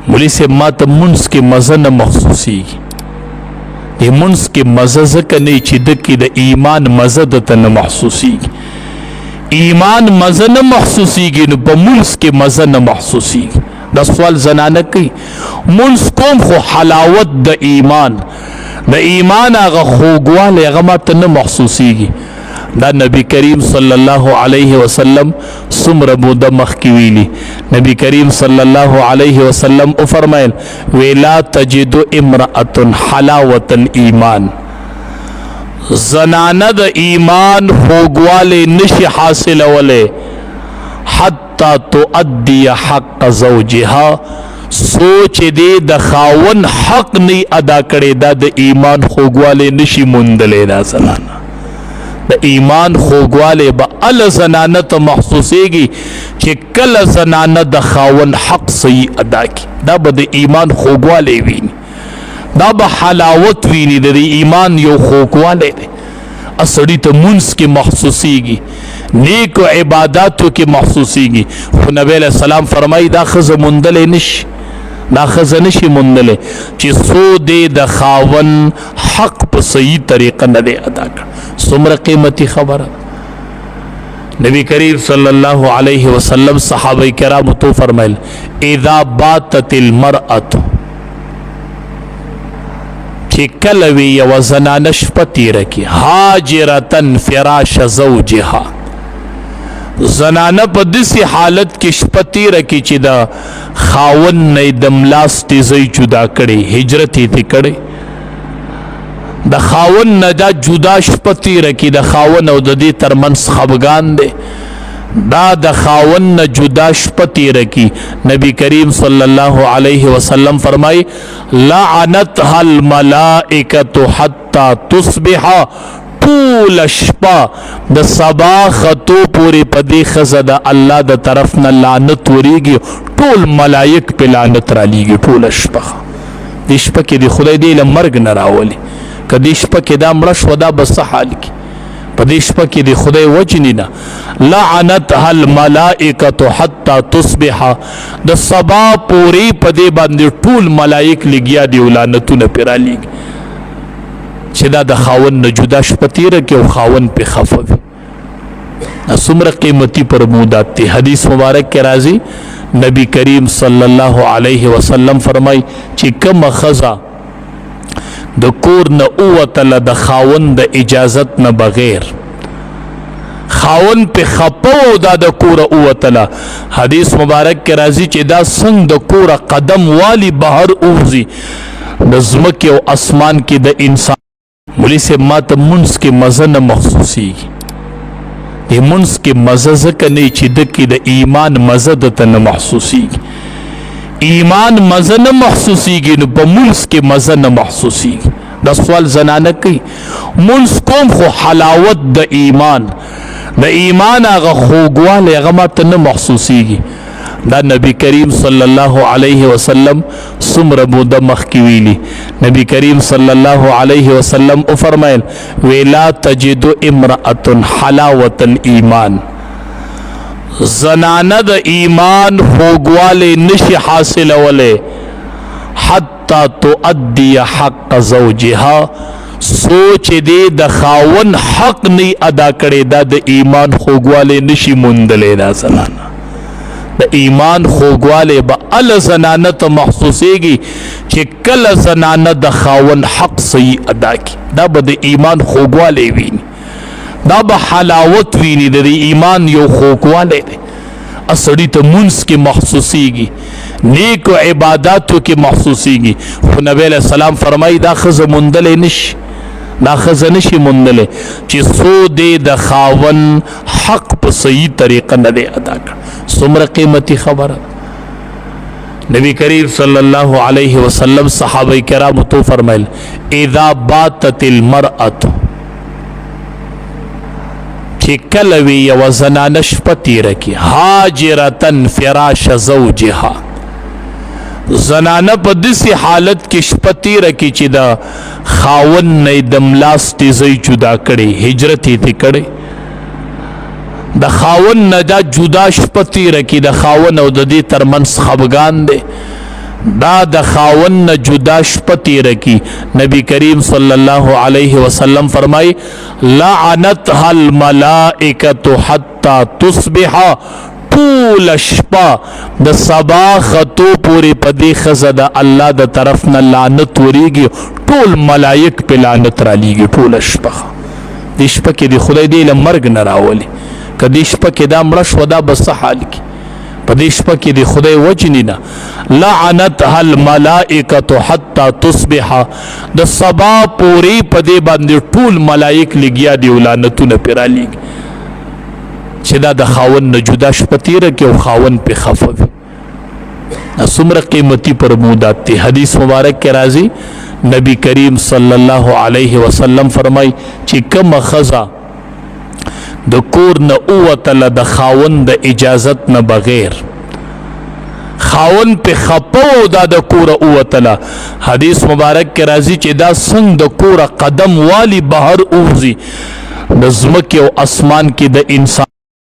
مولی سے ما ته منس کې مزه نه محسوسیږي. د منس کې مزه ځکه نه چې دکې د ایمان مزه درته نه محسوسیږي. ایمان مزه نه محسوسیږي نو په منس کې مزه نه محسوسیږي. دا سوال زنانه کوي منس کوم خو حلاوت د ایمان هغه خوږوالی هغه ماته نه محسوسیږي. دا نبی کریم صلی الله علیه وسلم څومره موده مخکې ویلي. نبی کریم صلی الله علیه وسلم وفرمایل وی لا تجد امرأة حلاوة الایمان، زنانه د ایمان خوږوالی نشي حاصلولی حتی تؤدي حق زوجها، سوچ دې د خاون حق نه ادا کړي دا د ایمان خوږوالی نشي موندلی. دا زنانه د ایمان خوږوالی به هله زنانه ته محسوسیږي چې کله زنانه د خاون حق صحیح ادا کړي. دا به د ایمان خوږوالی ویني، دا به حلاوت ویني. د ایمان یو خوږوالی دی سړي ته منځ کې محسوسیږي، نیکو عباداتو کې محسوسیږي. خو نبی علیہ السلام فرمایي دا ښځه موندلی نشي، دا ښځه نشي موندلی چې څو دې د خاون حق په صحیح طریقه نه دی ادا کړ. څومره قیمتي خبره. نبی کریم صلی الله علیه وسلم صحابه کرامو تو فرمایل اذا باتت المرأة، چې کله وی یوه زنانه شپه تیره کړي هاجرتن فراش زوجها، زنانه په داسې حالت کې شپه تیره کړي چې د خاون نه د ملاستې ځای جدا کړی، هجرت یې ترې کړی، د خاون نه دا جدا شپه تیره کړي، د خاون او د دې ترمنځ خفګان دی، دا د خاون نه جدا شپه تیره کړي. نبی کریم صلی الله علیه وسلم فرمایي لعنتها الملائکة حتی تصبح، ټول شپه د سبا خطو پورې په دې ښځه د الله د طرف نه لعنت ورېږي، ټول ملایک په لعنت رالیږي ټوله شپه. دې شپه کې د خدای دې له مرګ نه راولي، که دې شپه کې دا مړه شوه دا به څه حال کړي؟ په دې شپه کې د خدای وجني نه لعنتها الملائکة حتی تصبح، د سبا پورې په دې باندې ټول ملایک لګیا دي او لعنتونه پرې رالیږي چې دا د خاون نه جدا شپه تیره کې او خاون پې خفه وي. دا څومره قیمتي پرمودات دي. حدیث مبارک کې راځي نبی کریم صلی الله علیه وسلم فرمایي چې کومه ښځه د کور نه ووتله د خاون د اجازت نه بغیر، خاون پې خپه و دا د کوره ووتله، حدیث مبارک کې راځي چې دا څنګه د کوره قدم والی بهر ووځي د ځمکې او اسمان کې د انسان. مولی سے ما ته منځ کې مزه نه محسوسیږي. د منځ کې مزه ځکه نه چې دکې د ایمان مزه درته نه محسوسیږي. ایمان مزه نه محسوسیږي نو په منځ کې مزه نه محسوسیږي. دا سوال زنانه کوي منځ کوم خو حلاوت د ایمان هغه خوږوالی هغه ماته نه محسوسیږي. دا نبی کریم صلی الله علیه وسلم څومره موده مخکې ویلي. نبی کریم صلی الله علیه وسلم وفرمایل وی لا تجد امرأة حلاوة الایمان، زنانه د ایمان خوږوالی نشي حاصلولی حتی تؤدي حق زوجها، سوچ دې د خاون حق نه ادا کړي دا د ایمان خوږوالی نشي موندلی. دا زنانه د ایمان خوږوالی به هله زنانه ته محسوسیږي چې کله زنانه د خاون حق صحیح ادا کړي. دا به د ایمان خوږوالی ویني، دا به حلاوت ویني. د ایمان یو خوږوالی دی سړي ته منځ کې محسوسیږي، نیکو عباداتو کې محسوسیږي. خو نبی علیہ السلام فرمایي دا ښځه موندلی نشي، دا ښځه نشي موندلی چې څو دې د خاون حق په صحیح طریقه نه دی ادا کړ. څومره قیمتي خبره. نبی کریم صلی الله علیه وسلم صحابه کرامو تو فرمایل اذا باتت المرأة، چې کله وی یوه زنانه شپه تیره کړي هاجرتن فراش زوجها، زنانه په داسې حالت کې شپه تیره کړي چې د خاون نه د ملاستې ځای جدا کړی، هجرت یې ترې کړی، د خاون نه دا جدا شپه تیره کړي، د خاون او د دې ترمنځ خفګان دی، دا د خاون نه جدا شپه تیره کی. نبی کریم صلی الله علیه وسلم فرمائی لعنتها الملائکة حتی تصبح، ټول شپه د سبا خطو پوری پدی خزه د الله د طرف نه لعنت وریږي، ټول ملائک په لعنت را لیږي ټول شپه. دې شپه کې د خدای دې له مرګ نه راولي، که دې شپه کې دا مړه شوه دا به څه حال کې؟ په دې شپه کې د خدای وجنې نه لعنتها الملائکة حتی تصبح، د سبا پوری په دې باندې ټول ملائک لګیا دي او لعنتونه پرې رالیږي چې دا د خاون نه جدا شپه تیره کې او خاون پې خفه وي. دا څومره قیمتي پرمودات دي. حدیث مبارک کې راځي نبی کریم صلی الله علیه وسلم فرمای چې کومه ښځه د کور نه ووتله د خاون د اجازت نه بغیر، خاون پې خپه و دا د کوره ووتله، حدیث مبارک کې راځي چې دا څنګه د کوره قدم والی بهر اوځي، د ځمکې او اسمان کې د انسان